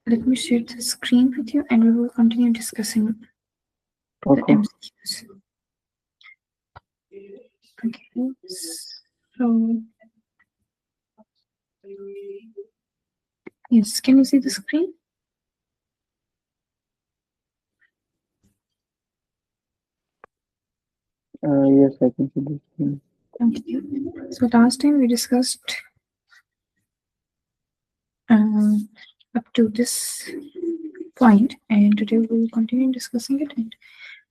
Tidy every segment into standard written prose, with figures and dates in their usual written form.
let me share the screen with you and we will continue discussing the MCQs. Okay, so yes, can you see the screen? Yes, I can see the screen. Okay. So last time we discussed up to this point, and today we will continue discussing it. And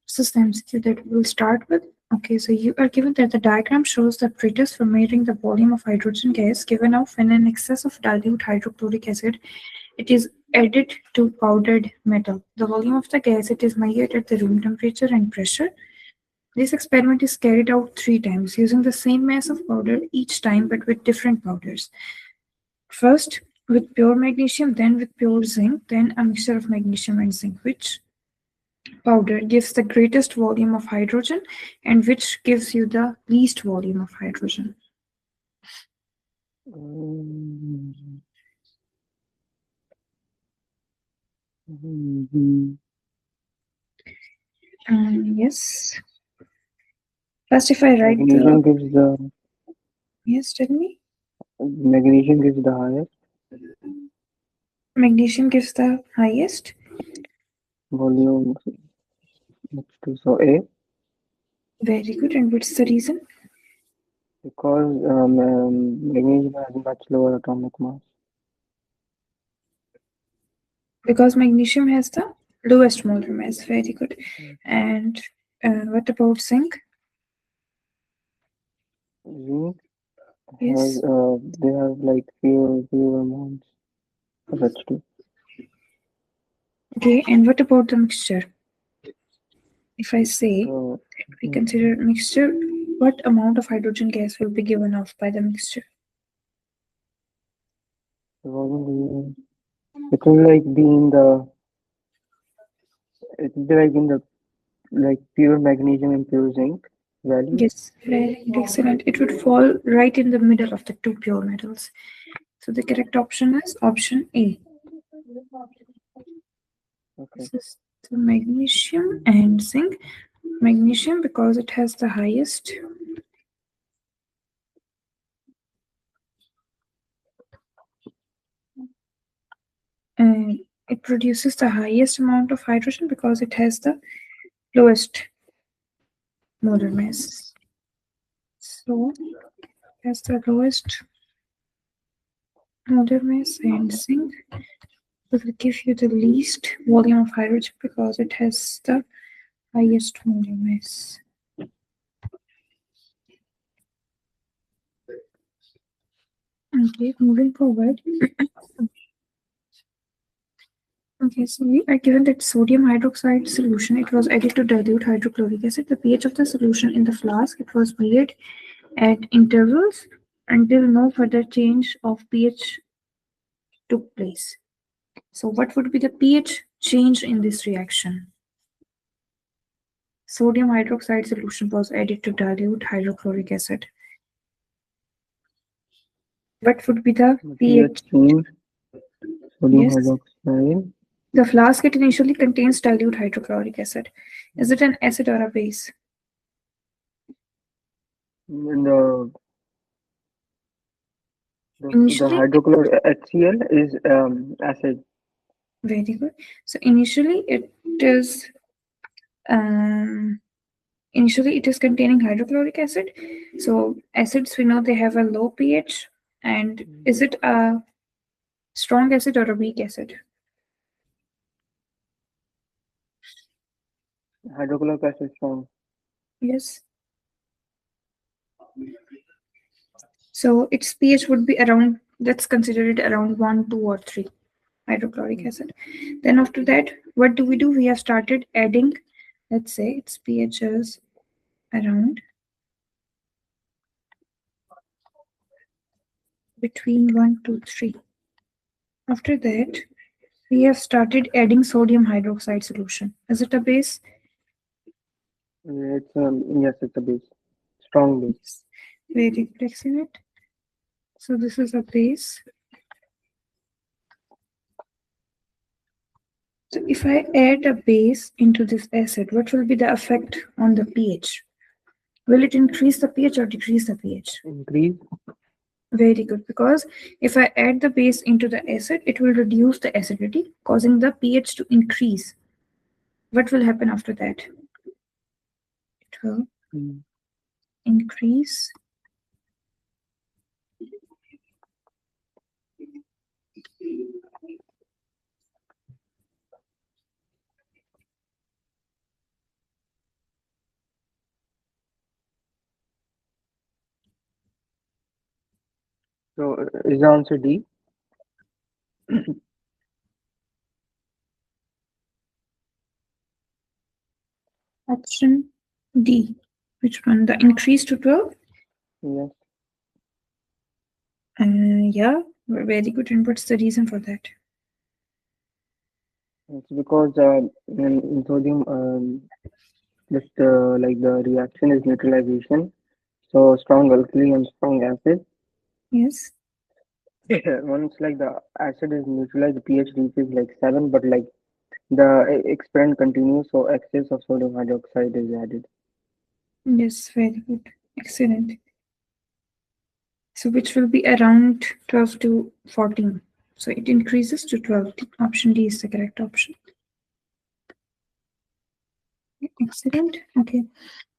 this is the MCQ that we will start with. Okay, so you are given that the diagram shows the apparatus for measuring the volume of hydrogen gas given off when in excess of dilute hydrochloric acid it is added to powdered metal. The volume of the gas it is measured at the room temperature and pressure. This experiment is carried out 3 times using the same mass of powder each time but with different powders. First with pure magnesium, then with pure zinc, then a mixture of magnesium and zinc. Which powder gives the greatest volume of hydrogen and which gives you the least volume of hydrogen? Yes. First, if I write magnesium gives the yes, tell me. Magnesium gives the highest. Magnesium gives the highest volume. So A. Very good. And what's the reason? Because magnesium has much lower atomic mass. Because magnesium has the lowest molar mass. Very good. And what about zinc? Zinc Yes. has they have like fewer amounts of H2. Okay. And what about the mixture? If I say we consider mixture, what amount of hydrogen gas will be given off by the mixture? It will like be in the it will be like in the like pure magnesium and pure zinc value. Yes, very excellent. It would fall right in the middle of the 2 pure metals. So the correct option is option A. Okay. This is the magnesium and zinc. Magnesium because it has the highest and it produces the highest amount of hydrogen because it has the lowest molar mass. So it has the lowest molar mass and zinc will give you the least volume of hydrogen because it has the highest molar mass. Okay, moving forward. Okay, so we are given that sodium hydroxide solution, it was added to dilute hydrochloric acid. The pH of the solution in the flask, it was measured at intervals until no further change of pH took place. So what would be the pH change in this reaction? Sodium hydroxide solution was added to dilute hydrochloric acid. What would be the pH change? Sodium yes. hydroxide. The flask it initially contains dilute hydrochloric acid. Is it an acid or a base? The hydrochloric HCl is acid. Very good. So initially it is containing hydrochloric acid. So acids we know they have a low pH. And is it a strong acid or a weak acid? Hydrochloric acid strong. Yes. So its pH would be around, let's consider it around 1, 2, or 3 hydrochloric acid. Then after that, what do? We have started adding, let's say its pH is around between 1 to 3. After that, we have started adding sodium hydroxide solution. Is it a base? It's yes, it's a base. Strong base. Very excellent. So this is a base. So if I add a base into this acid, what will be the effect on the pH? Will it increase the pH or decrease the pH? Increase. Very good, because if I add the base into the acid, it will reduce the acidity, causing the pH to increase. What will happen after that? It will increase So is the answer D? option D. Which one? The increase to 12? Yes. Yeah, very good. And what's the reason for that? It's because in sodium, just like the reaction is neutralization. So strong alkali and strong acid. Yes. Once like the acid is neutralized, the pH reaches like 7, but like the experiment continues, so excess of sodium hydroxide is added. Yes, very good. Excellent. So which will be around 12 to 14. So it increases to 12. Option D is the correct option. Excellent. Okay.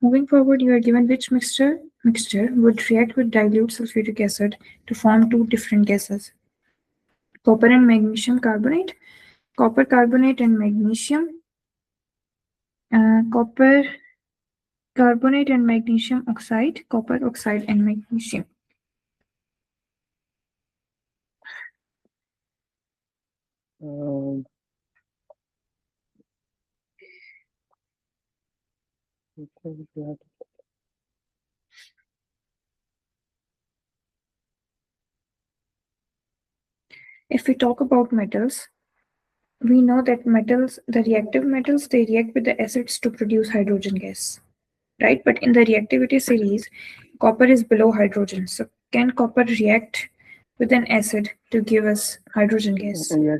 Moving forward, you are given which mixture would react with dilute sulfuric acid to form two different gases. Copper and magnesium carbonate, copper carbonate and magnesium, copper carbonate and magnesium oxide, copper oxide and magnesium. Um, If we talk about metals, we know that metals, the reactive metals, they react with the acids to produce hydrogen gas, right? But in the reactivity series, copper is below hydrogen. So can copper react with an acid to give us hydrogen gas? yes,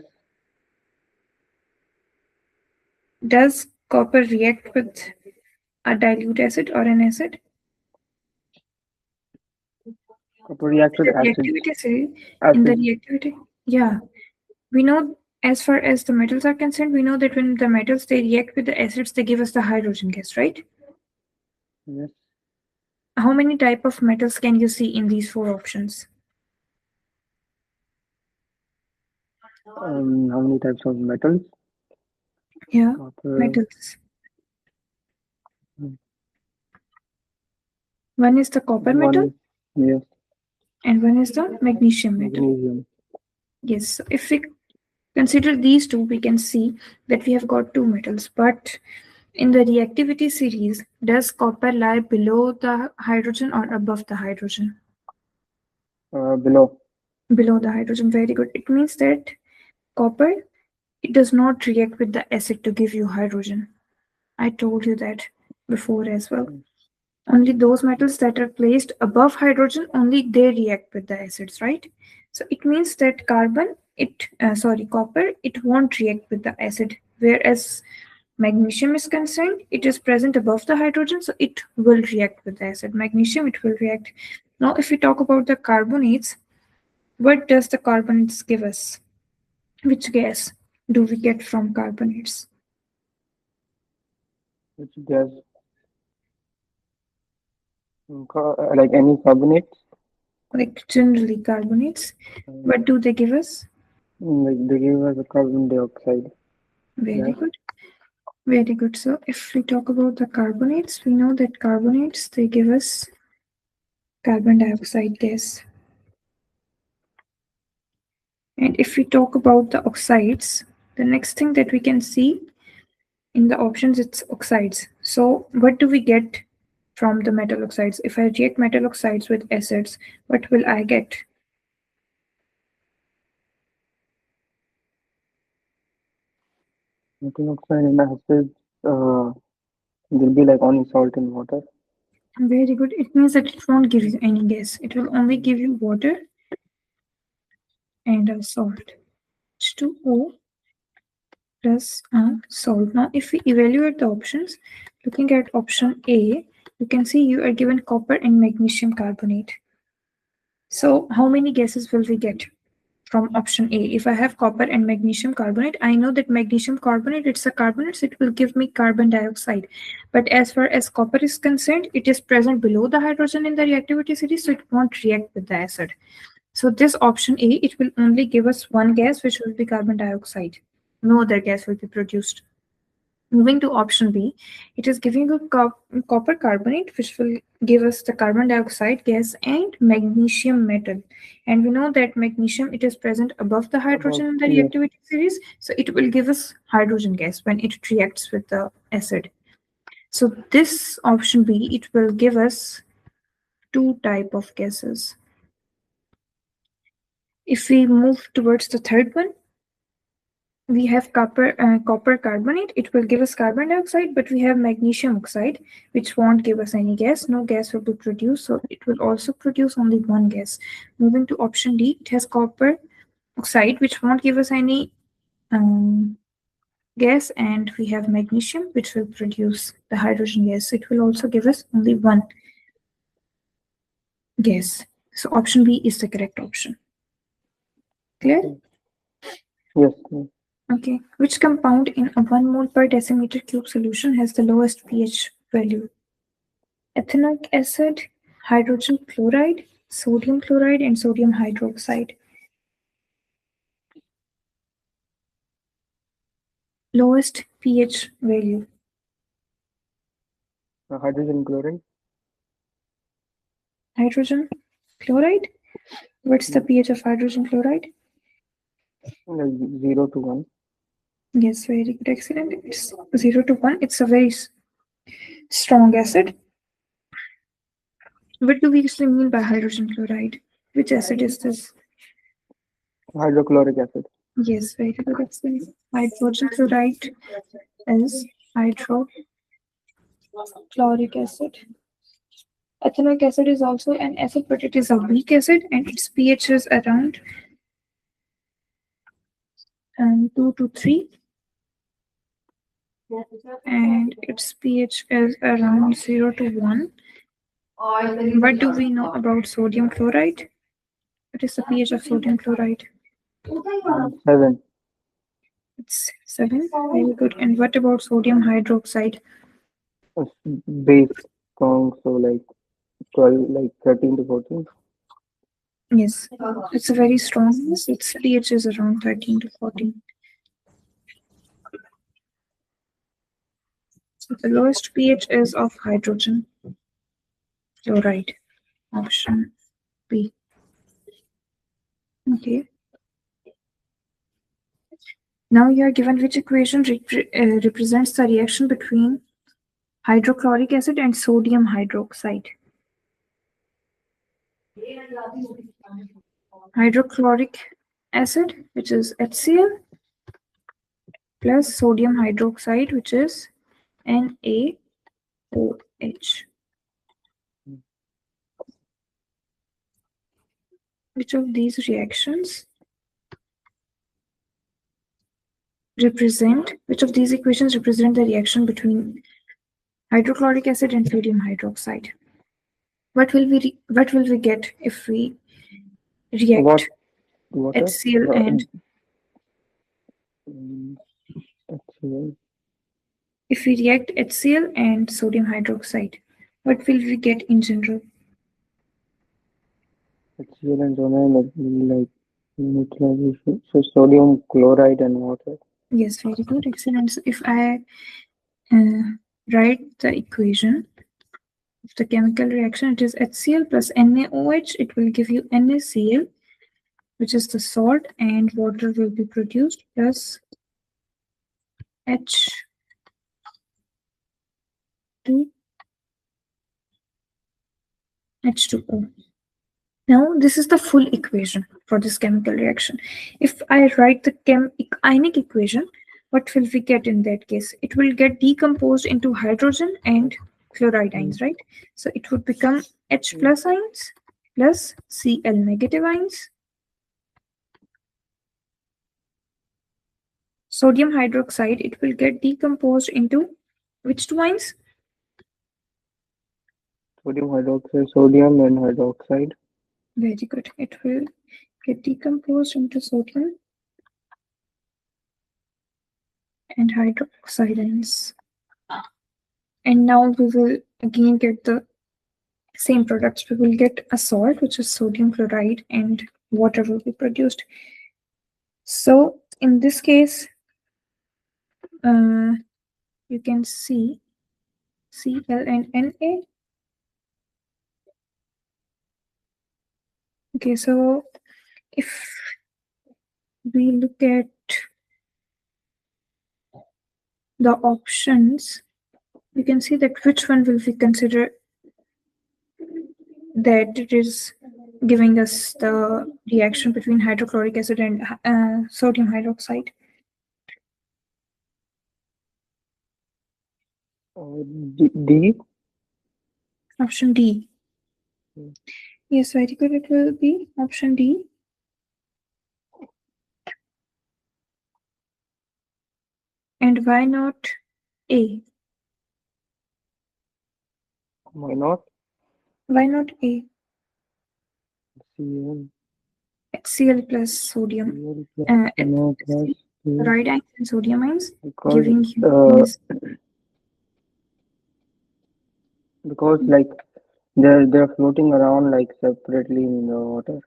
Does copper react with a dilute acid or an acid? copper react with The acids. reactivity series, in the Acids. reactivity, yeah, we know as far as the metals are concerned, we know that when the metals they react with the acids, they give us the hydrogen gas, right? Yes. How many type of metals can you see in these four options? How many types of metals? Yeah, Copper. metals. One is the copper metal One. Yes. and one is the magnesium metal. Magnesium. Yes, so if we consider these two, we can see that we have got two metals. But in the reactivity series, does copper lie below the hydrogen or above the hydrogen? Below. Below the hydrogen, very good. It means that copper, it does not react with the acid to give you hydrogen. I told you that before as well. Only those metals that are placed above hydrogen, only they react with the acids, right? So it means that copper, it won't react with the acid, whereas magnesium is concerned, it is present above the hydrogen, so it will react with the acid. Magnesium, it will react. Now, if we talk about the carbonates, what does the carbonates give us? Which gas do we get from carbonates? Which gas? Like any carbonates? Like generally carbonates, Um, what do they give us? like they give us a carbon dioxide Very gas. good. Very good. So if we talk about the carbonates, we know that carbonates, they give us carbon dioxide gas. And if we talk about the oxides, the next thing that we can see in the options, it's oxides. So what do we get from the metal oxides? If I react metal oxides with acids, what will I get? Metal oxide and acid will be like only salt and water. Very good. It means that it won't give you any gas. It will only give you water and a salt. H2O plus salt. Now, if we evaluate the options, looking at option A, you can see you are given copper and magnesium carbonate. So how many gases will we get from option A? If I have copper and magnesium carbonate, I know that magnesium carbonate, it's a carbonate, so it will give me carbon dioxide. But as far as copper is concerned, it is present below the hydrogen in the reactivity series, so it won't react with the acid. So this option A, it will only give us one gas, which will be carbon dioxide. No other gas will be produced. Moving to option B, it is giving a copper carbonate, which will give us the carbon dioxide gas and magnesium metal. And we know that magnesium, it is present above the hydrogen in the Yes. reactivity series, so it will give us hydrogen gas when it reacts with the acid. So this option B, it will give us two type of gases. If we move towards the third one, we have copper carbonate. It will give us carbon dioxide, but we have magnesium oxide, which won't give us any gas. No gas will be produced, so it will also produce only one gas. Moving to option D, it has copper oxide, which won't give us any gas, and we have magnesium, which will produce the hydrogen gas. It will also give us only one gas. So option B is the correct option. Clear? Yes. Okay. Which compound in a 1 mole per decimeter cube solution has the lowest pH value? Ethanoic acid, hydrogen chloride, sodium chloride, and sodium hydroxide. Lowest pH value. Hydrogen chloride. Hydrogen chloride. What's the pH of hydrogen chloride? 0 to 1. Yes, very good, excellent. It's 0 to 1. It's a very strong acid. What do we actually mean by hydrogen chloride? Which acid is this? Hydrochloric acid. Yes, very good, excellent. Hydrogen chloride is hydrochloric acid. Ethanoic acid is also an acid, but it is a weak acid, and its pH is around 2 to 3. And its pH is around 0 to 1. What do we know about sodium chloride? What is the pH of sodium chloride? 7. It's 7. Very good. And what about sodium hydroxide? It's base strong, so like 12, like 13 to 14. Yes, it's a very strong. Its pH is around 13 to 14. So the lowest pH is of hydrogen chloride. Option B. Okay. Now you are given which equation represents the reaction between hydrochloric acid and sodium hydroxide. Hydrochloric acid, which is HCl, plus sodium hydroxide, which is NaOH. Which of these reactions which of these equations represent the reaction between hydrochloric acid and sodium hydroxide? What will we get if we react Water. HCl and HCl. if we react HCl and sodium hydroxide? What will we get in general? HCl and sodium like neutralization. So sodium chloride and water. Yes, very good, excellent. So if I write the equation of the chemical reaction, it is HCl plus NaOH. It will give you NaCl, which is the salt, and water will be produced plus H2O. Now, this is the full equation for this chemical reaction. If I write the ionic equation, what will we get in that case? It will get decomposed into hydrogen and chloride ions, right? So it would become H plus ions plus Cl negative ions. sodium hydroxide, it will get decomposed into which two ions? Sodium hydroxide, sodium and hydroxide. Very good. It will get decomposed into sodium and hydroxide ions. And now we will again get the same products. We will get a salt, which is sodium chloride, and water will be produced. So in this case, you can see Cl and Na. Okay, so if we look at the options, you can see that which one will we consider that it is giving us the reaction between hydrochloric acid and sodium hydroxide. D. Option D. Yes, very good. It will be option D. And why not A? Why not? Why not A? Cl. HCl plus sodium. Cl plus Na plus Chloride ions and sodium ions, because giving you this. because like they're floating around like separately in the water.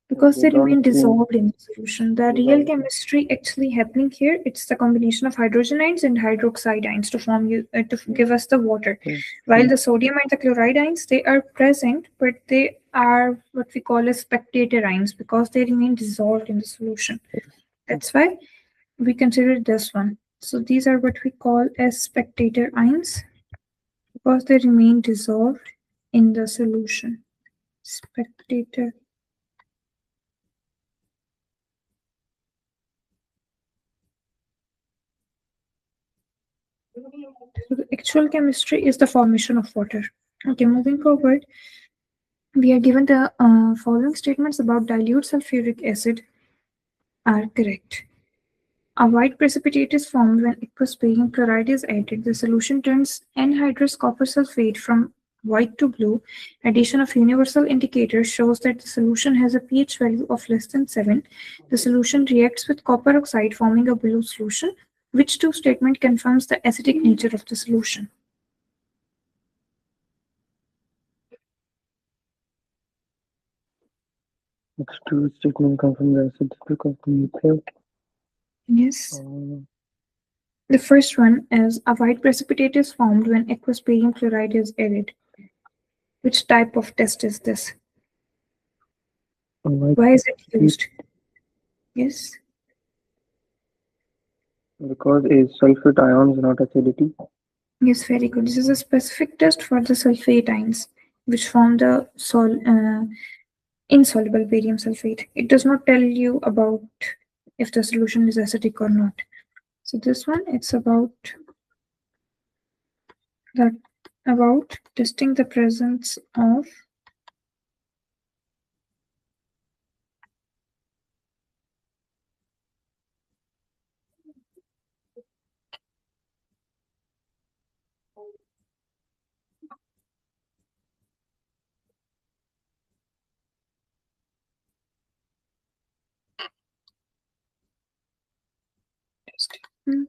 Because They they don't remain seem dissolved in the solution. The real chemistry actually happening here, it's the combination of hydrogen ions and hydroxide ions to form to give us the water. While the sodium and the chloride ions, they are present, but they are what we call as spectator ions because they remain dissolved in the solution. That's why we consider this one. So these are what we call as spectator ions because they remain dissolved in the solution. Spectator. So the actual chemistry is the formation of water. Okay, moving forward, we are given the following statements about dilute sulfuric acid are correct. A white precipitate is formed when aqueous barium chloride is added. The solution turns anhydrous copper sulfate from white to blue. Addition of universal indicator shows that the solution has a pH value of less than 7. The solution reacts with copper oxide, forming a blue solution. Which two statement confirms the acidic nature of the solution? Which two statement come from the acidic of the nucleus? Yes. The first one is a white precipitate is formed when aqueous barium chloride is added. Which type of test is this? Why is it used? Yes. Because is sulfate ions not acidity? Yes, very good. This is a specific test for the sulfate ions, which form the insoluble barium sulfate. It does not tell you about if the solution is acidic or not. So this one, it's about testing the presence of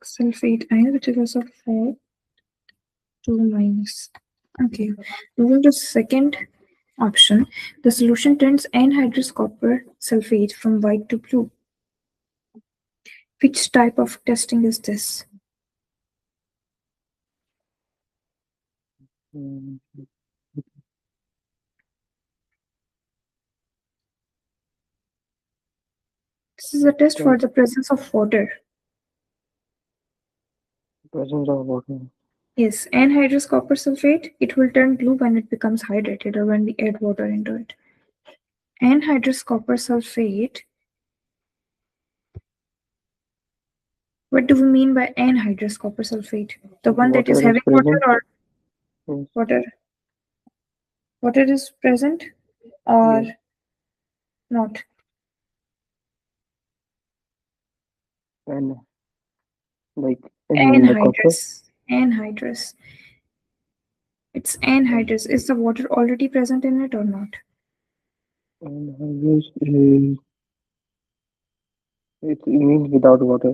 sulfate ion, which is also 4, 2 minus. Okay, moving to second option, the solution turns anhydrous copper sulfate from white to blue. Which type of testing is this? This is a test for the presence of water. Presence of water. Yes, anhydrous copper sulfate, it will turn blue when it becomes hydrated or when we add water into it. Anhydrous copper sulfate. What do we mean by anhydrous copper sulfate? The one that is having water or water? Water is present or Yes. not? And like in the copper. Anhydrous. It's anhydrous. Is the water already present in it or not? And hydrous is it means without water.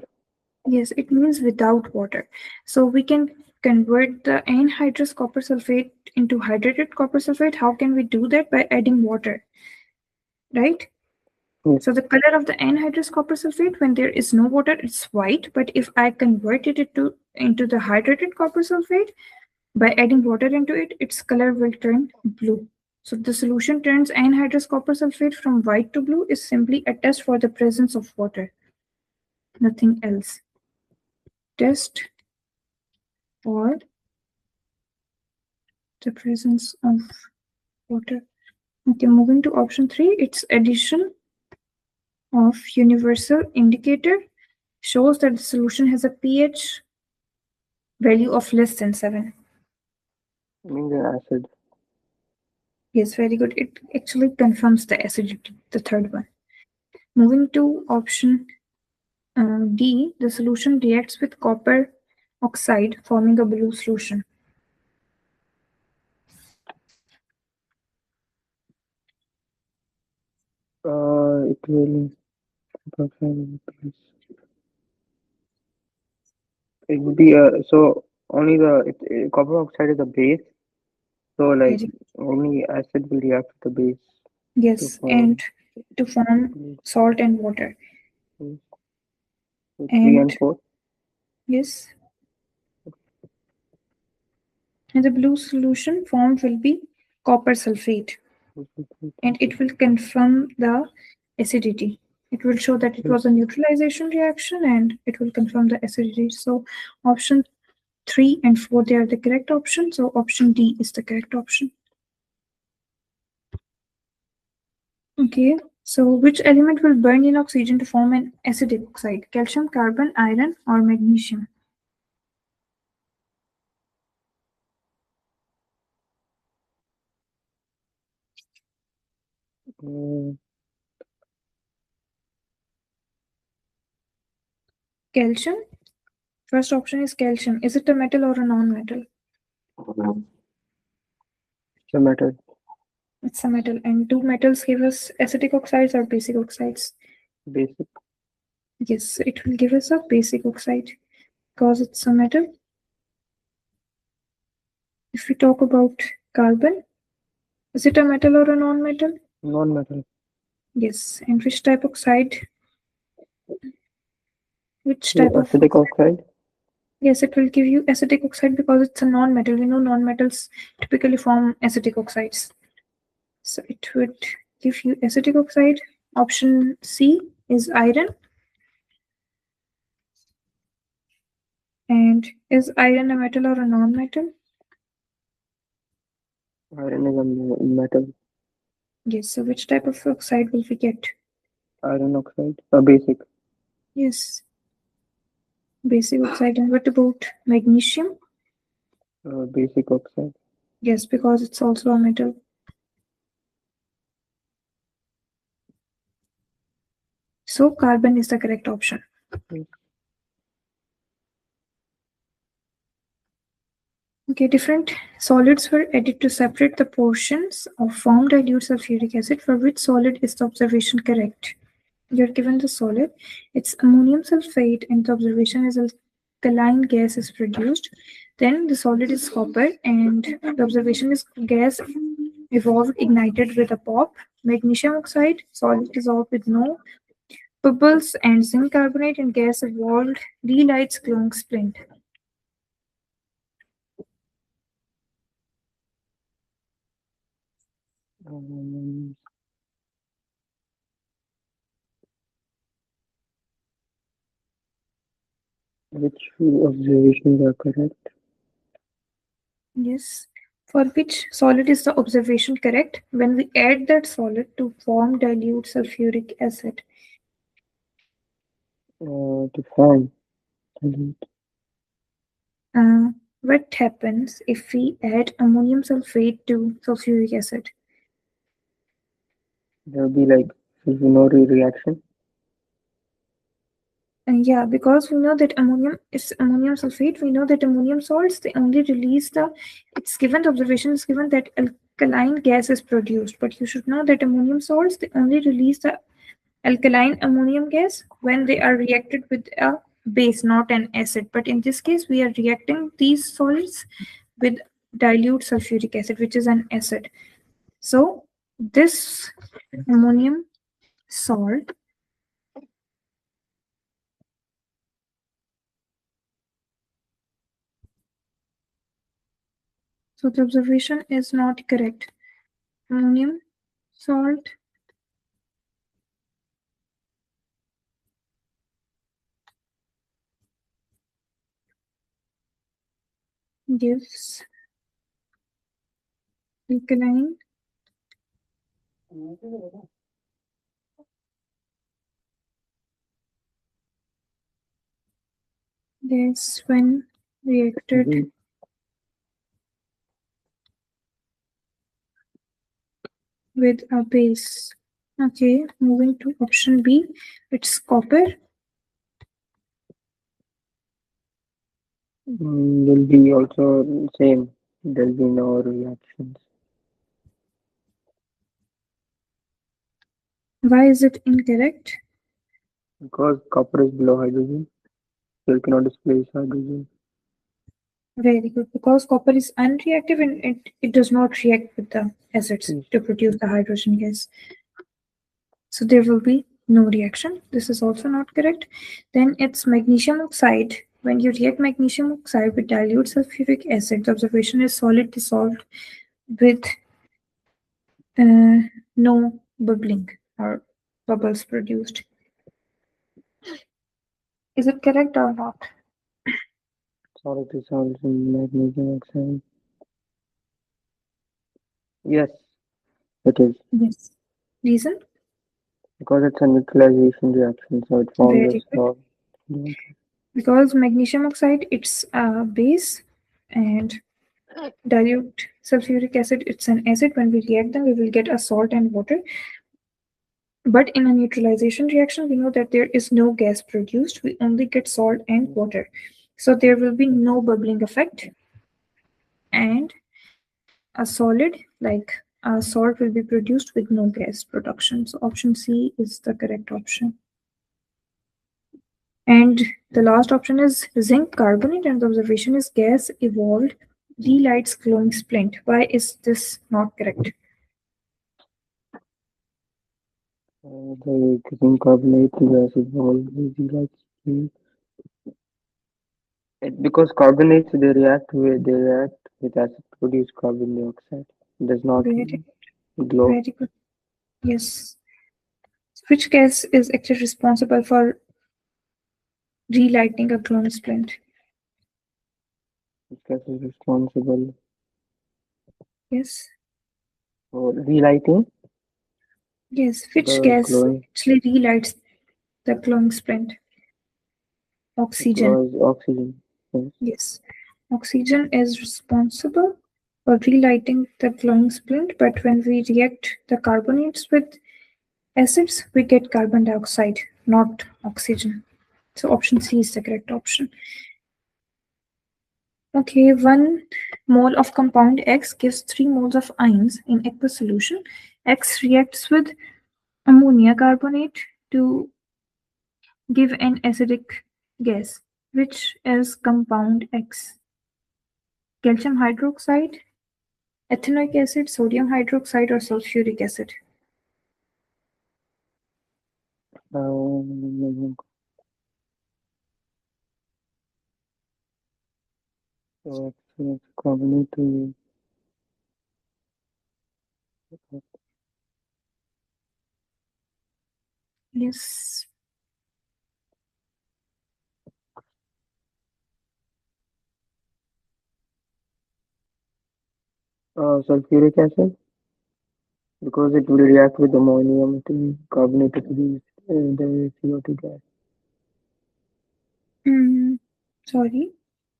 Yes, it means without water. So we can convert the anhydrous copper sulfate into hydrated copper sulfate. How can we do that? By adding water, right? Yes. So the color of the anhydrous copper sulfate when there is no water, it's white. But if I converted it into the hydrated copper sulfate by adding water into it, its color will turn blue. So the solution turns anhydrous copper sulfate from white to blue is simply a test for the presence of water, nothing else. Test for the presence of water. Okay, moving to option 3, its addition of universal indicator shows that the solution has a pH value of less than 7. Means an acid. Yes, very good. It actually confirms the acidity, the third one. Moving to option D, the solution reacts with copper oxide, forming a blue solution. It will it would be so only copper oxide is a base. So like Very only acid will react with the base to yes, and form to form blue. salt and water. So three And and four. yes, and the blue solution formed will be copper sulfate, and it will confirm the acidity. It will show that it was a neutralization reaction and it will confirm the acidity. So option 3 and 4, they are the correct option. So option D is the correct option. Okay. So which element will burn in oxygen to form an acidic oxide? Calcium, carbon, iron, or magnesium? Uh, Calcium. First option is calcium. Is it a metal or a non-metal? the metal. It's a metal. And do metals give us acidic oxides or basic oxides? Basic. Yes, it will give us a basic oxide because it's a metal. If we talk about carbon, is it a metal or a non-metal? Non-metal. Yes. And which type oxide? Which So type of acidic oxide. Yes, it will give you acidic oxide because it's a non-metal. We know non-metals typically form acidic oxides. So it would give you acidic oxide. Option C is iron. And is iron a metal or a non-metal? Iron is a metal. Yes. So which type of oxide will we get? Iron oxide. Basic. Yes, basic oxide. And what about magnesium? Basic oxide. Yes, because it's also a metal. So carbon is the correct option. Yes. Okay, different solids were added to separate the portions of formed dilute sulfuric acid. For which solid is the observation correct? You're given the solid. It's ammonium sulfate, and the observation is alkaline gas is produced. Then the solid is copper, and the observation is gas evolved ignited with a pop. Magnesium oxide, solid dissolved with no bubbles, and zinc carbonate and gas evolved relights glowing splint. Um, which observations are correct? Yes. For which solid is the observation correct? When we add that solid to form dilute sulfuric acid. To form. Uh, what happens if we add ammonium sulfate to sulfuric acid? There will be like no reaction. Yeah, because we know that ammonium is ammonium sulfate. We know that ammonium salts, they only release the, it's given, the observation is given that alkaline gas is produced. But you should know that ammonium salts, they only release the alkaline ammonium gas when they are reacted with a base, not an acid. But in this case, we are reacting these solids with dilute sulfuric acid, which is an acid. So this ammonium salt, so the observation is not correct. Ammonium salt gives alkaline gas when reacted Mhm. with a base. Okay, moving to option B, it's copper. Will be also same. There'll be no reactions Why is it incorrect? because copper is below hydrogen, so it cannot displace hydrogen. Very good. Because copper is unreactive and it does not react with the acids Yes. to produce the hydrogen gas. So there will be no reaction. This is also not correct. Then it's magnesium oxide. When you react magnesium oxide with dilute sulfuric acid, the observation is solid dissolved with uh, no bubbling or bubbles produced. Is it correct or not? Solid dissolves in magnesium oxide. Yes, it is Yes. Reason? because it's a neutralization reaction, so it forms a Very good. salt. Because magnesium oxide, it's a base, and dilute sulfuric acid, it's an acid. When we react them, we will get a salt and water. But in a neutralization reaction, we know that there is no gas produced. We only get salt and water. So there will be no bubbling effect. And a solid, like a salt, will be produced with no gas production. So option C is the correct option. And the last option is zinc carbonate, and the observation is gas evolved relights glowing splint. Why is this not correct? The zinc carbonate gas is always like because carbonates they react with acid to produce carbon dioxide. It does not Very, glow. very good. Yes. Which gas is actually responsible for relighting a glowing splint? This gas is responsible Yes. for relighting Yes. Which the gas glowing. actually relights the glowing splint? It Oxygen. was oxygen. Yes. Yes. Oxygen is responsible for relighting the glowing splint, but when we react the carbonates with acids, we get carbon dioxide, not oxygen. So option C is the correct option. Okay, 1 mole of compound X gives 3 moles of ions in aqueous solution. X reacts with ammonia carbonate to give an acidic gas, which is compound X. Calcium hydroxide, ethanoic acid, sodium hydroxide, or sulfuric acid. Um, so it's carbonate to Yes. sulfuric acid because it will react with ammonium to carbonate to produce the CO2 gas. Mm, sorry,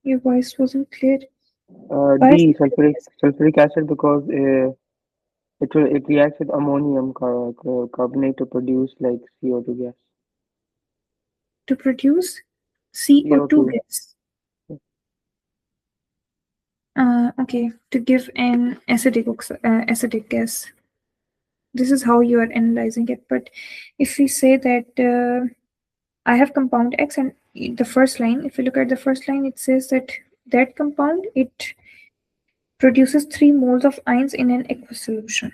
your voice wasn't clear. Why D sulfuric acid? sulfuric acid because it reacts with ammonium carbonate to produce like CO2 gas. to produce CO2 CO2. gas. Okay, to give an acidic gas. This is how you are analyzing it. But if we say that I have compound X, and the first line, if you look at the first line, it says that that compound, it produces 3 moles of ions in an aqueous solution.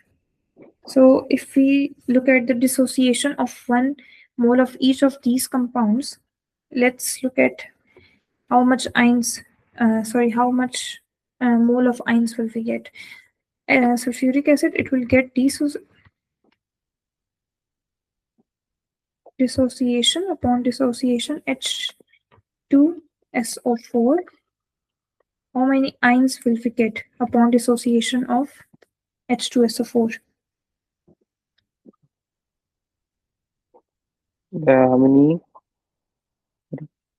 So if we look at the dissociation of 1 mole of each of these compounds, let's look at how much ions, how much mole of ions will we get. Sulfuric acid, it will get dissociation upon dissociation H2SO4. How many ions will we get upon dissociation of H2SO4? How many?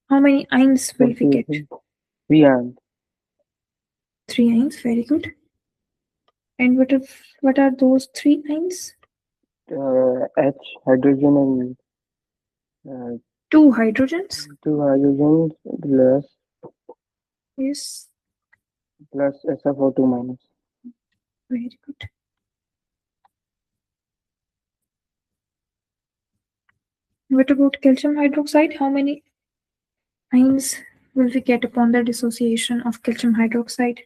How many ions will we get? 3 ions. 3 ions, very good. And what are those 3 ions? H, hydrogen, and 2 hydrogens. 2 hydrogens Yes, plus SFO2 minus. very good. What about calcium hydroxide? How many ions will we get upon the dissociation of calcium hydroxide?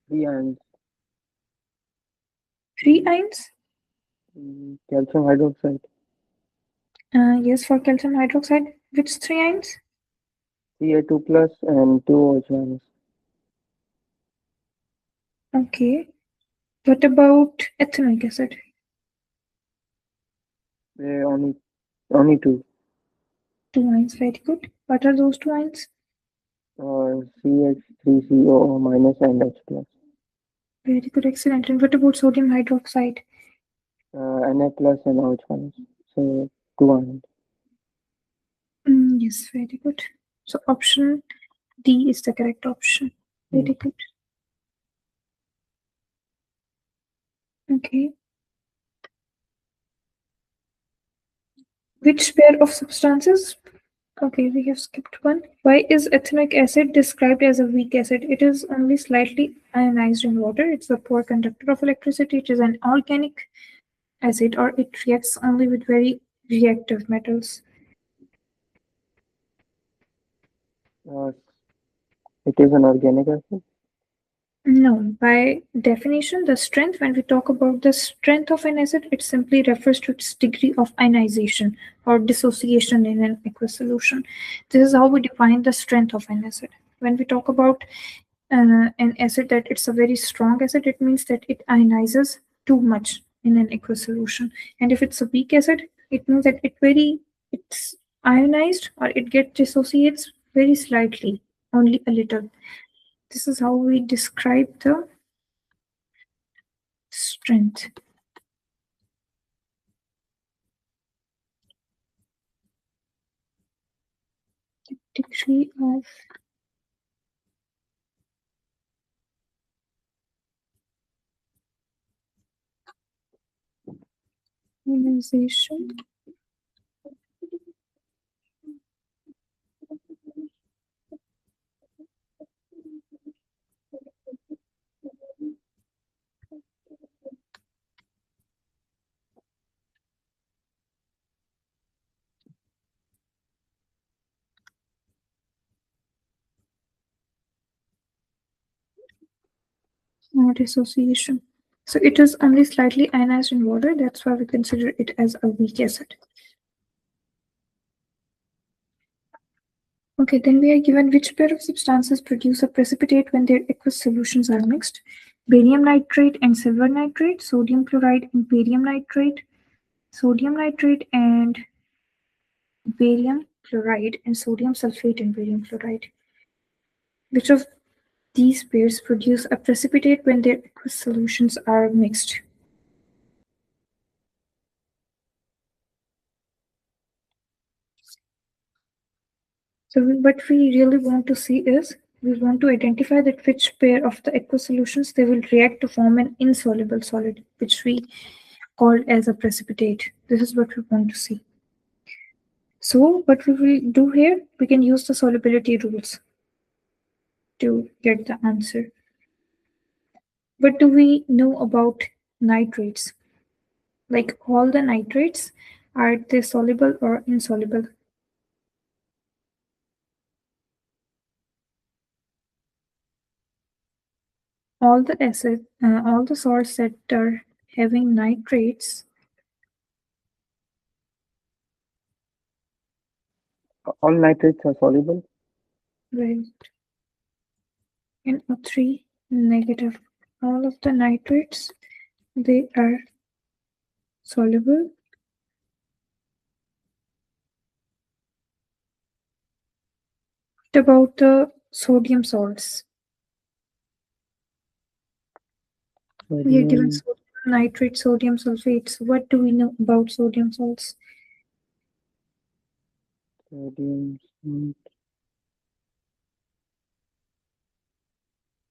3 ions. 3 ions? Calcium hydroxide. Yes, for calcium hydroxide. Which 3 ions? Ca2 plus and 2 OH minus. Okay. What about ethanoic acid? Only 2. 2 ions, very good. What are those 2 ions? CH3COO minus and H plus. Very good, excellent. And what about sodium hydroxide? Na plus and OH minus. So 2 ions. Yes, very good. So option D is the correct option. Very good. Okay. Which pair of substances? Okay, we have skipped one. Why is ethanoic acid described as a weak acid? It is only slightly ionized in water. It's a poor conductor of electricity. It is an organic acid, or it reacts only with very reactive metals. It is an organic acid. No, by definition, the strength, when we talk about the strength of an acid, it simply refers to its degree of ionization or dissociation in an aqueous solution. This is how we define the strength of an acid. When we talk about an acid that it's a very strong acid, it means that it ionizes too much in an aqueous solution. And if it's a weak acid, it means that it's ionized, or it gets dissociates very slightly, only a little. This is how we describe the strength. Degree of ionization. Dissociation. So it is only slightly ionized in water. That's why we consider it as a weak acid. Okay, then we are given which pair of substances produce a precipitate when their aqueous solutions are mixed. Barium nitrate and silver nitrate, sodium chloride and barium nitrate, sodium nitrate and barium chloride, and sodium sulfate and barium chloride. Which of these pairs produce a precipitate when their aqueous solutions are mixed? So what we really want to see is, we want to identify that which pair of the aqueous solutions they will react to form an insoluble solid, which we called as a precipitate. This is what we want to see. So what we will do here, we can use the solubility rules to get the answer. What do we know about nitrates? Like all the nitrates, are they soluble or insoluble? All the salts that are having nitrates, All nitrates are soluble. right? NO3 negative. All of the nitrates, they are soluble. What about the sodium salts? We are given Sodium, sodium nitrate, sodium sulfates. What do we know about sodium salts? sodium,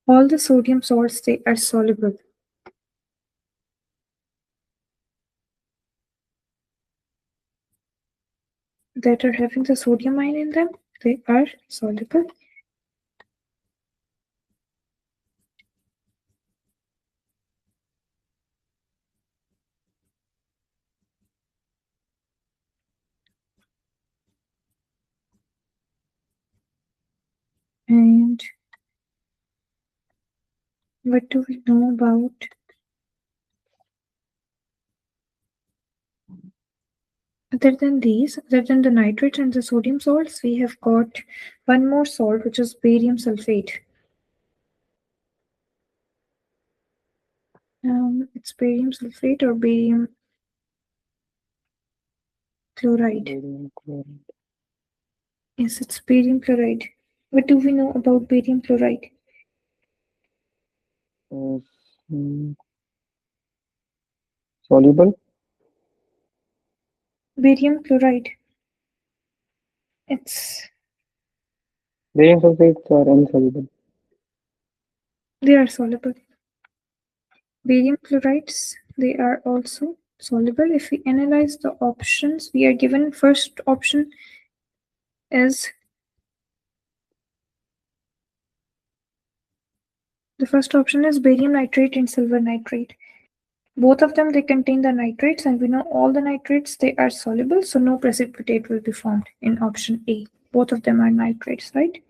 All the sodium salts, they are soluble. That are having the sodium ion in them, they are soluble. And what do we know about other than the nitrates and the sodium salts? We have got one more salt, which is barium sulfate. It's barium sulfate or barium chloride. barium chloride. Yes, it's barium chloride. What do we know about barium chloride? Is soluble. Barium chloride. Barium sulfates are insoluble. They are soluble. Barium chlorides, they are also soluble. If we analyze the options, we are given first option is the first option is barium nitrate and silver nitrate. Both of them, they contain the nitrates, and we know all the nitrates, they are soluble, so no precipitate will be formed in option A. Both of them are nitrates, right?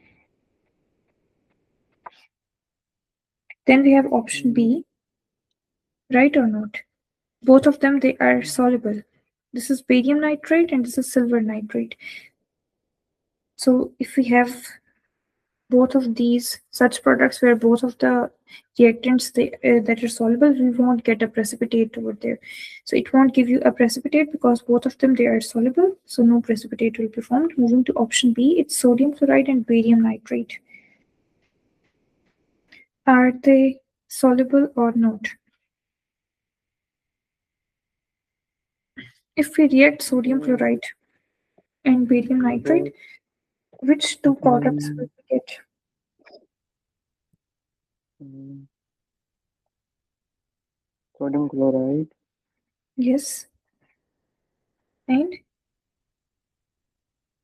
Then we have option B, right or not? Both of them, they are soluble. This is barium nitrate and this is silver nitrate. So if we have both of these such products where both of the reactants that are soluble, we won't get a precipitate over there. So it won't give you a precipitate because both of them, they are soluble, so no precipitate will be formed. Moving to option B, it's sodium chloride and barium nitrate. Are they soluble or not? If we react sodium chloride and barium nitrate, which two products will we get? Sodium chloride. Yes. And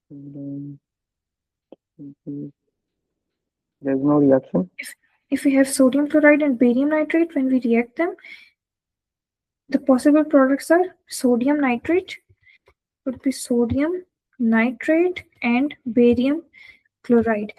And there's no reaction. if we have sodium chloride and barium nitrate, when we react them, the possible products are sodium nitrate, would be sodium nitrate and barium chloride.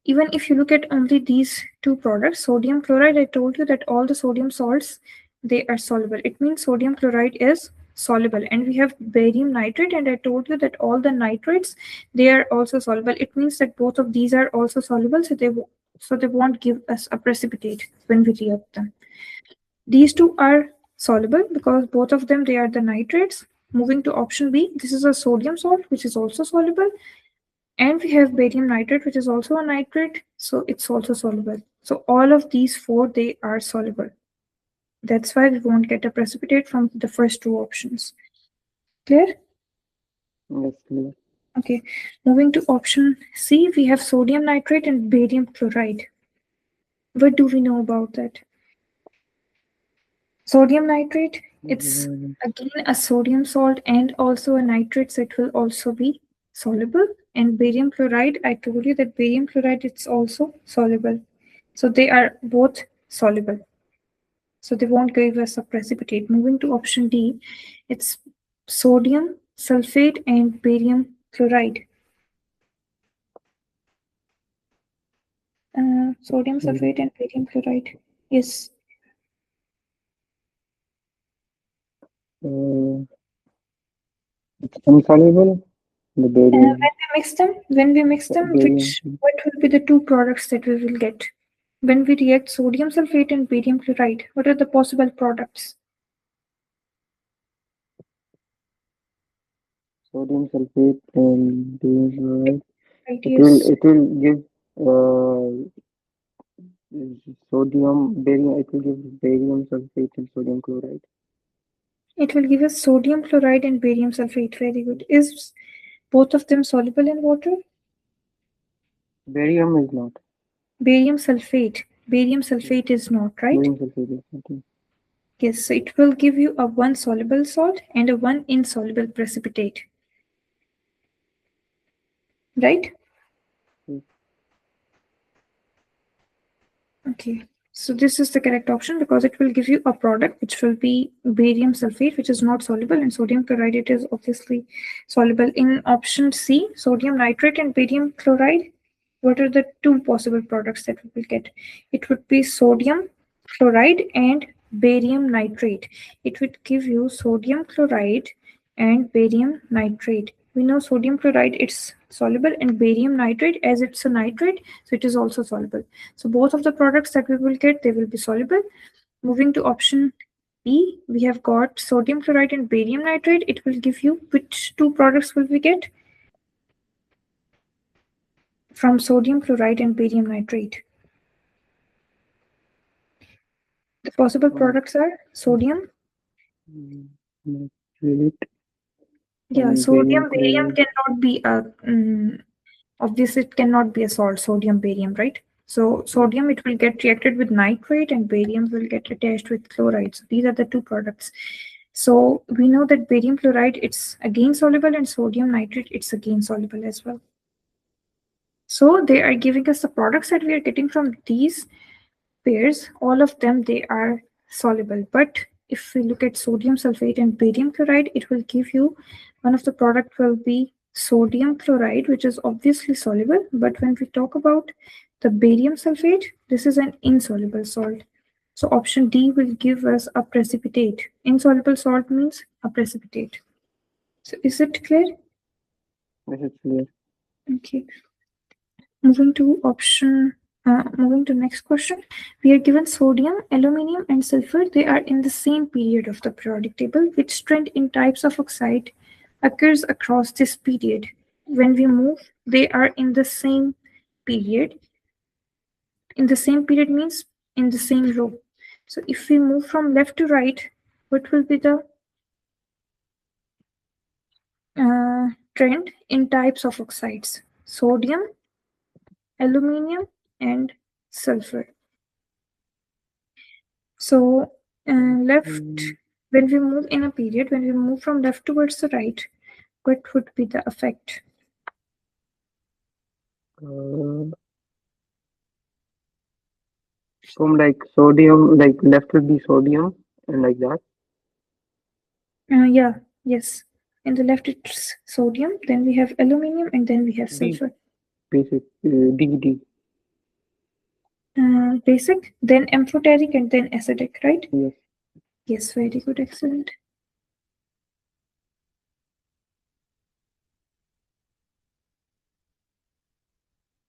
Even if you look at only these two products, sodium chloride, I told you that all the sodium salts, they are soluble. It means sodium chloride is soluble. And we have barium nitrate, and I told you that all the nitrates, they are also soluble. It means that both of these are also soluble, so they won't give us a precipitate when we react them. These two are soluble because both of them, they are the nitrates. Moving to option B, this is a sodium salt which is also soluble, and we have barium nitrate which is also a nitrate, so it's also soluble. So all of these four, they are soluble. That's why we won't get a precipitate from the first two options. Clear? Yes, clear. Okay, moving to option C, we have sodium nitrate and barium chloride. What do we know about that? Sodium nitrate, it's Mm, again a sodium salt and also a nitrate, so it will also be soluble. And barium chloride, I told you that barium chloride it's also soluble. So they are both soluble. So they won't give us a precipitate. Moving to option D, it's sodium sulfate and barium chloride. Sodium mm, sulfate and barium chloride. Yes. uh, it's insoluble. The barium, When we mix them, barium, what will be the two products that we will get? When we react sodium sulfate and barium chloride, what are the possible products? sodium sulfate, and barium chloride. Right, It will yes. it will give sodium barium. It will give barium sulfate and sodium chloride. It will give us sodium chloride and barium sulfate. Very good. Is both of them soluble in water? Barium is not. Barium sulfate. Barium sulfate is not, right? Barium sulfate is not. Yes, so it will give you a one soluble salt and a one insoluble precipitate, right? Okay, so this is the correct option because it will give you a product which will be barium sulfate, which is not soluble, and sodium chloride, it is obviously soluble. In option C, sodium nitrate and barium chloride, what are the two possible products that we will get? It would be sodium chloride and barium nitrate. It would give you sodium chloride and barium nitrate. We know sodium chloride it's soluble, and barium nitrate, as it's a nitrate, so it is also soluble. So both of the products that we will get, they will be soluble. Moving to option B, we have got sodium chloride and barium nitrate. It will give you which two products will we get from sodium chloride and barium nitrate? The possible Um, products are sodium. nitrate Yeah, and barium sodium, barium chloride. cannot be a obviously it cannot be a salt, sodium, barium, right? So Yes. sodium it will get reacted with nitrate and barium will get attached with chloride. So these are the two products. So we know that barium chloride it's again soluble and sodium nitrate it's again soluble as well. So they are giving us the products that we are getting from these pairs, all of them they are soluble. But if we look at sodium sulfate and barium chloride, it will give you one of the product will be sodium chloride, which is obviously soluble. But when we talk about the barium sulfate, this is an insoluble salt. So option D will give us a precipitate. Insoluble salt means a precipitate. So is it clear? This is clear. Okay. Moving to next question. We are given sodium, aluminium, and sulfur. They are in the same period of the periodic table. Which trend in types of oxide occurs across this period? When we move, they are in the same period. In the same period means in the same row. So if we move from left to right, what will be the trend in types of oxides? Sodium, aluminium, and sulfur. So, left, Mm, when we move in a period, when we move from left towards the right, what would be the effect? uh, from like sodium, like left will be sodium and like that. Yeah, yes. In the left, it's sodium, then we have aluminium, and then we have D sulfur. basic D. Basic, then amphoteric, and then acidic, right? Yes. Yes, very good, excellent.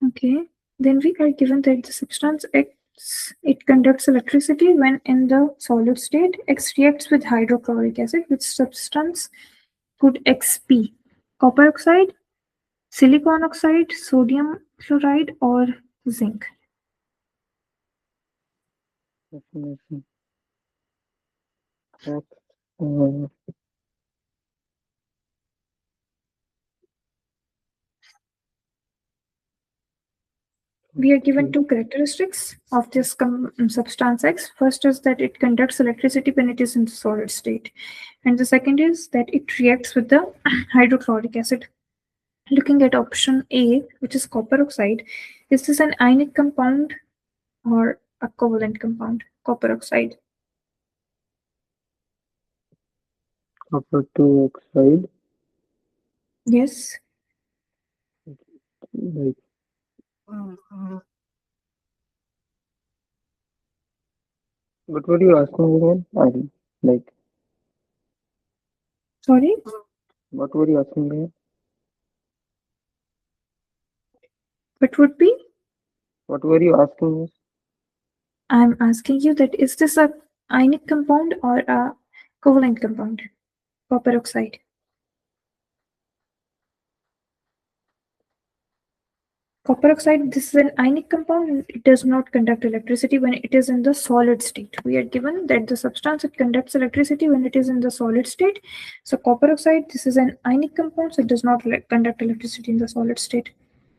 Okay, then we are given that the substance X, it conducts electricity when in the solid state. X reacts with hydrochloric acid, which substance could X be? Copper oxide, silicon oxide, sodium chloride, or zinc? Definition. X. Uh, We are given Okay. two characteristics of this substance X. First is that it conducts electricity when it is in the solid state, and the second is that it reacts with the hydrochloric acid. Looking at option A, which is copper oxide, is this an ionic compound or a covalent compound? Copper oxide. Copper two oxide. Yes. Like, what were you asking again? Like, Sorry. what were you asking again? What would be? What were you asking us? I'm asking you that is this a ionic compound or a covalent compound? Copper oxide. Copper oxide, this is an ionic compound and it does not conduct electricity when it is in the solid state. We are given that the substance it conducts electricity when it is in the solid state. So copper oxide, this is an ionic compound, so it does not conduct electricity in the solid state.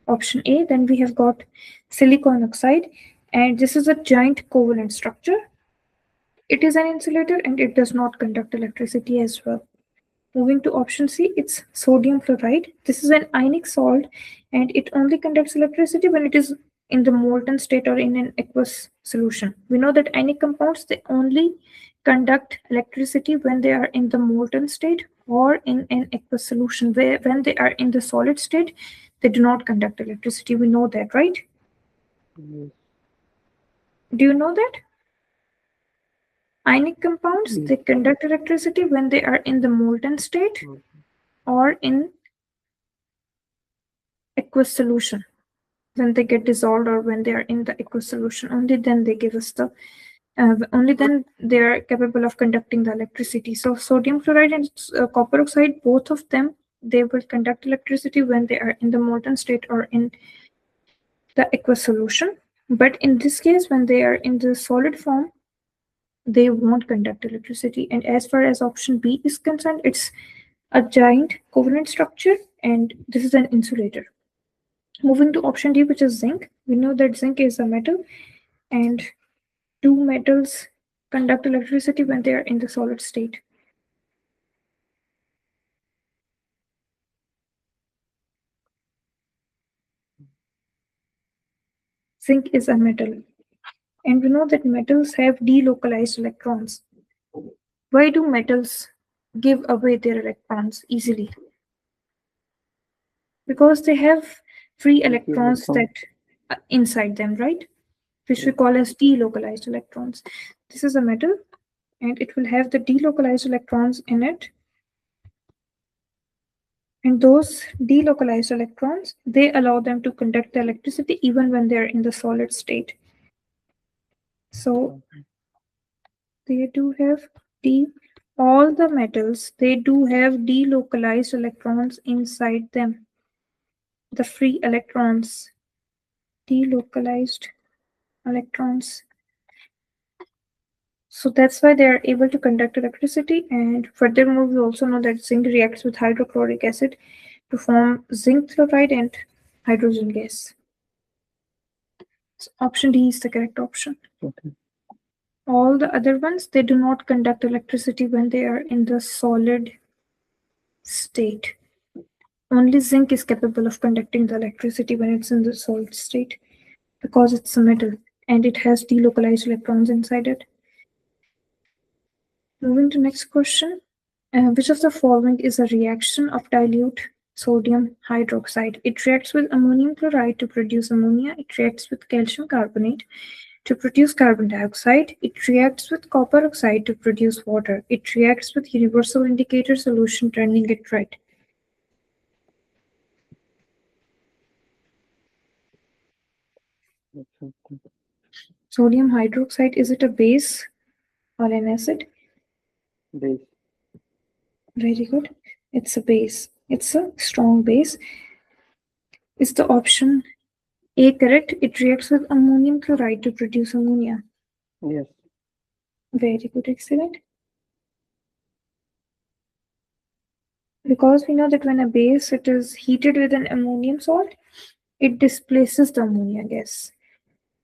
Option A. Then we have got silicon oxide, and this is a giant covalent structure. It is an insulator and it does not conduct electricity as well. Moving to option C, it's sodium fluoride. This is an ionic salt and it only conducts electricity when it is in the molten state or in an aqueous solution. We know that ionic compounds, they only conduct electricity when they are in the molten state or in an aqueous solution. Where when they are in the solid state, they do not conduct electricity. We know that, right? Yes. Do you know that? Ionic compounds, Yes. they conduct electricity when they are in the molten state or in aqueous solution. When they get dissolved or when they are in the aqueous solution, only then they give us the only then they are capable of conducting the electricity. So sodium chloride and copper oxide, both of them, they will conduct electricity when they are in the molten state or in the aqueous solution. But in this case, when they are in the solid form, they won't conduct electricity. And as far as option B is concerned, it's a giant covalent structure and this is an insulator. Moving to option D, which is zinc. We know that zinc is a metal and two metals conduct electricity when they are in the solid state. Zinc is a metal. And we know that metals have delocalized electrons. Why do metals give away their electrons easily? Because they have free Empty electrons electron. that inside them, right? Which we Yes. call as delocalized electrons. This is a metal and it will have the delocalized electrons in it. And those delocalized electrons, they allow them to conduct the electricity even when they are in the solid state. So Okay. they do have d all the metals, they do have delocalized electrons inside them. The free electrons, delocalized electrons. So that's why they are able to conduct electricity. And furthermore, we also know that zinc reacts with hydrochloric acid to form zinc chloride and hydrogen gas. So option D is the correct option. Okay. All the other ones, they do not conduct electricity when they are in the solid state. Only zinc is capable of conducting the electricity when it's in the solid state because it's a metal and it has delocalized electrons inside it. Moving to next question. Which of the following is a reaction of dilute sodium hydroxide? It reacts with ammonium chloride to produce ammonia. It reacts with calcium carbonate to produce carbon dioxide. It reacts with copper oxide to produce water. It reacts with universal indicator solution, turning it red. That's okay. Sodium hydroxide, is it a base or an acid? Base. Very good. It's a base. It's a strong base. Is the option A correct? It reacts with ammonium chloride to produce ammonia. Yes. Very good, excellent. Because we know that when a base it is heated with an ammonium salt, it displaces the ammonia gas.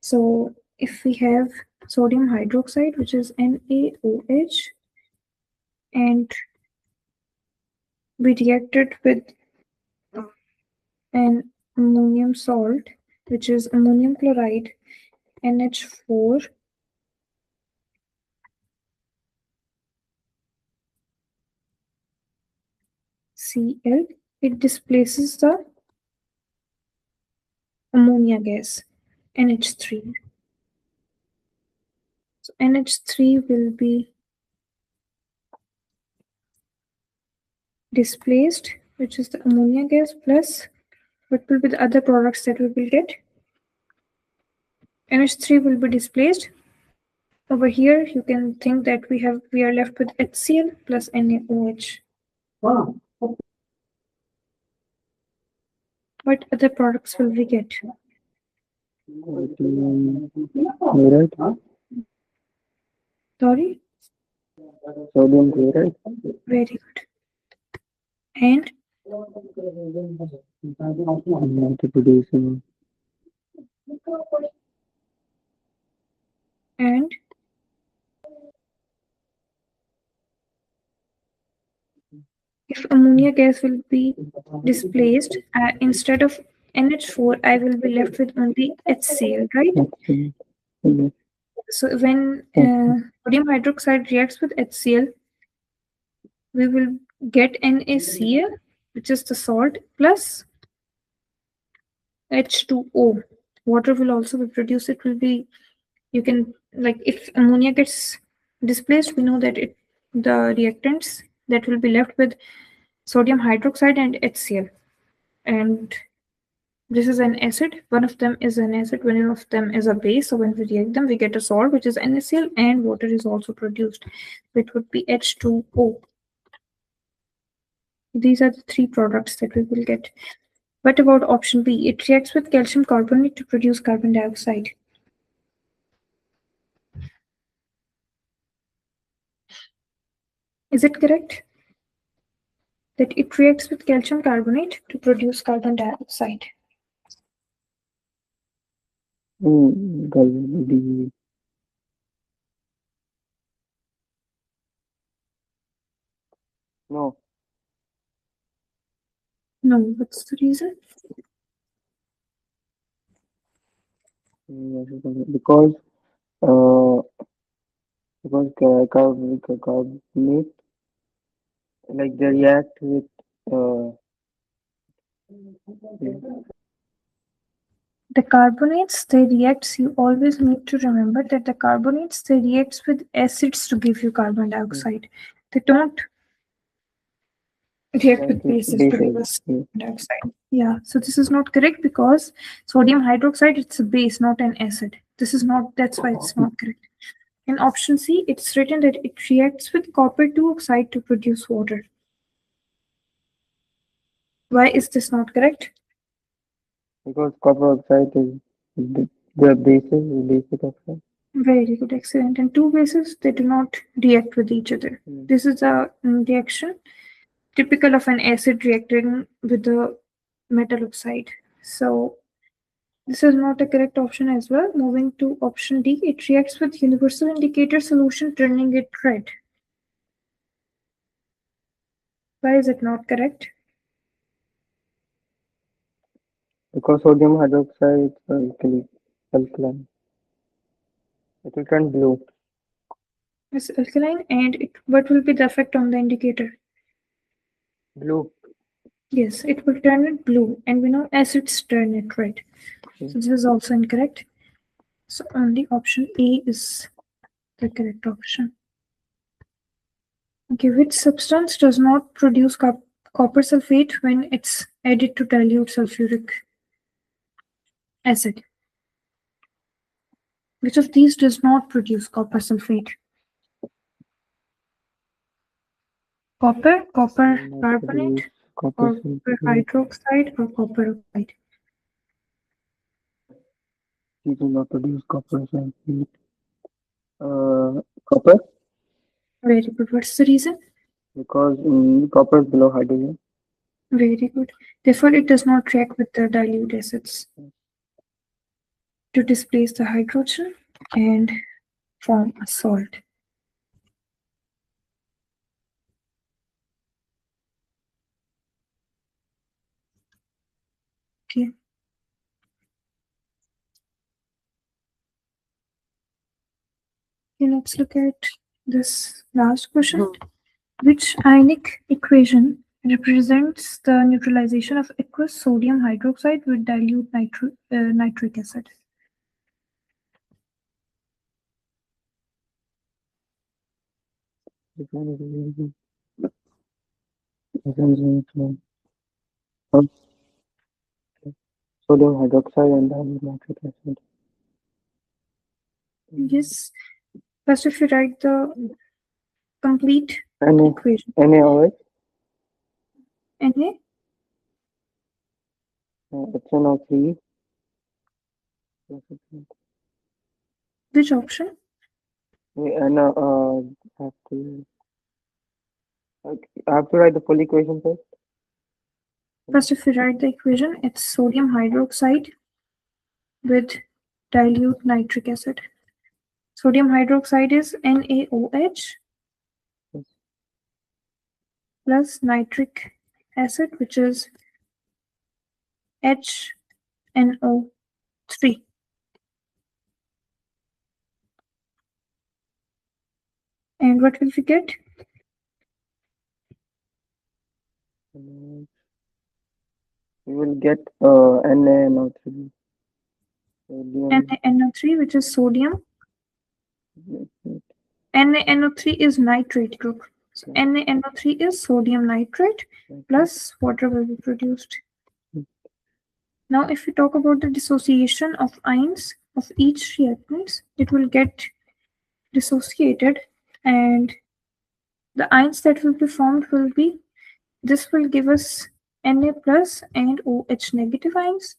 So if we have sodium hydroxide, which is NaOH, and we react it with an ammonium salt, which is ammonium chloride, NH4, Cl, it displaces the ammonia gas, NH3. So NH3 will be displaced, which is the ammonia gas, plus what will be the other products that we will get? NH3 will be displaced. Over here, you can think that we are left with HCl plus NaOH. Wow. What other products will we get? Chloride, Sorry? sodium chloride, Very good. And multiplication, and if ammonia gas will be displaced, instead of NH4, I will be left with only HCl, right? excellent. Yes, So when okay. sodium hydroxide reacts with HCl, we will get NaCl, which is the salt, plus H2O. Water will also be produced. It will be, you can, like, if ammonia gets displaced, we know that the reactants that will be left with sodium hydroxide and HCl. And this is an acid. One of them is an acid, one of them is a base. So when we react them, we get a salt, which is NaCl, and water is also produced. So it would be H2O. These are the three products that we will get. What about option B? It reacts with calcium carbonate to produce carbon dioxide. Is it correct that it reacts with calcium carbonate to produce carbon dioxide? The no, No, what's the reason? because uh carbonate like they react with uh The carbonates, they reacts, you always need to remember that the carbonates, they reacts with acids to give you carbon dioxide. They don't react with bases to give bases. us carbon dioxide. Yeah, so this is not correct because sodium hydroxide, it's a base, not an acid. This is not, that's why it's not correct. In option C, it's written that it reacts with copper 2 oxide to produce water. Why is this not correct? Because copper oxide is the basic oxide. Very good, excellent. And two bases, they do not react with each other. This is a reaction typical of an acid reacting with the metal oxide. So this is not a correct option as well. Moving to option D, it reacts with universal indicator solution, turning it red. Why is it not correct? Because sodium hydroxide is alkaline. It will turn blue. It's alkaline, and what will be the effect on the indicator? Blue. Yes, it will turn it blue, and we know acids turn it red. So this is also incorrect. So only option A is the correct option. Okay, which substance does not produce copper sulfate when it's added to dilute sulfuric acid? Which of these does not produce copper sulfate? Copper, copper Not carbonate, produce copper or copper sulfate. hydroxide, or copper oxide? These will not produce copper sulfate. Copper Very good. What's the reason? because copper is below hydrogen. Very good. Therefore, it does not react with the dilute acids to displace the hydrogen and form a salt. Okay. Okay, let's look at this last question. Which ionic equation represents the neutralization of aqueous sodium hydroxide with dilute nitric acid? Sodium hydroxide and then nitric acid. Yes. First, if you write the complete equation. NaOH. Na? HNO3. Which option? And I have to write the full equation first. First, if you write the equation, it's sodium hydroxide with dilute nitric acid. Sodium hydroxide is NaOH plus nitric acid, which is HNO3. And what will we get? We will get NaNO3. NaNO3, which is sodium. NaNO3 is nitrate group. So NaNO3 is sodium nitrate plus water will be produced. Now, if we talk about the dissociation of ions of each reactant, it will get dissociated, and the ions that will be formed will be, this will give us Na plus and OH negative ions.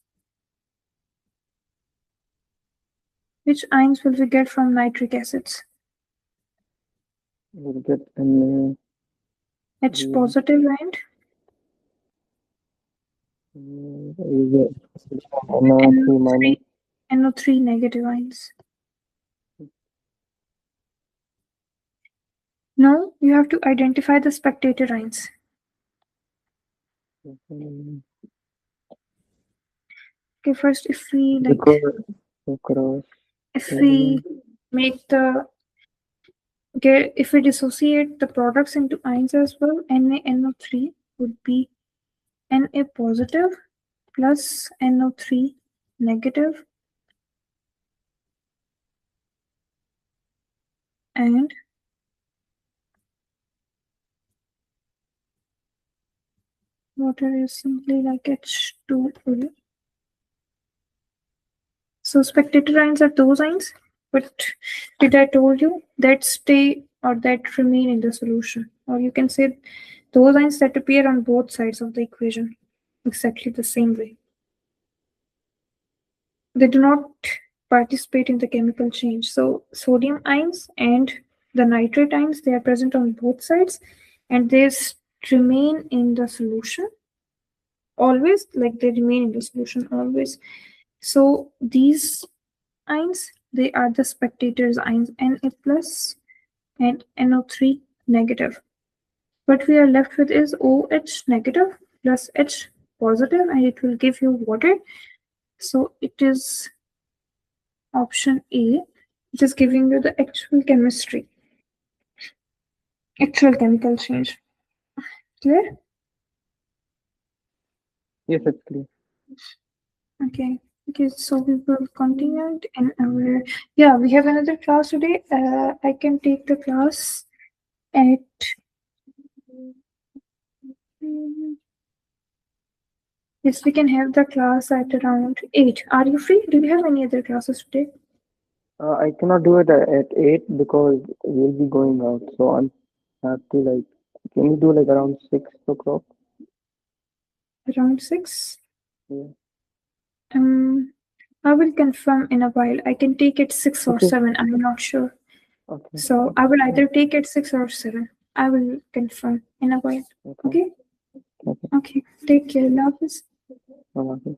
Which ions will we get from nitric acids? We'll get Na. H positive and NO3 negative ions. Now you have to identify the spectator ions. Okay, first if we if we dissociate the products into ions as well, NaNO3 would be Na positive plus NO3 negative and water is simply like H2O. So spectator ions are those ions, but did I told you that stay or that remain in the solution? Or you can say those ions that appear on both sides of the equation, exactly the same way. They do not participate in the chemical change. So sodium ions and the nitrate ions, they are present on both sides and they remain in the solution always, like they remain in the solution always. So these ions, they are the spectators ions, Na plus and NO3 negative. What we are left with is OH negative plus H positive, and it will give you water. So it is option A, which is giving you the actual chemistry, actual chemical change. Clear? Yes, it's clear. Okay. Okay, so we will continue in our, yeah, we have another class today. I can take the class at yes, we can have the class at around 8. Are you free? Do you have any other classes today? I cannot do it at 8 because we'll be going out. So I have to can you do around 6 o'clock? Around 6? Yeah. I will confirm in a while. I can take it 6 or 7. I'm not sure. Okay. So I will either take it 6 or 7. I will confirm in a while. Okay? Okay. Okay, take care. Love. Okay.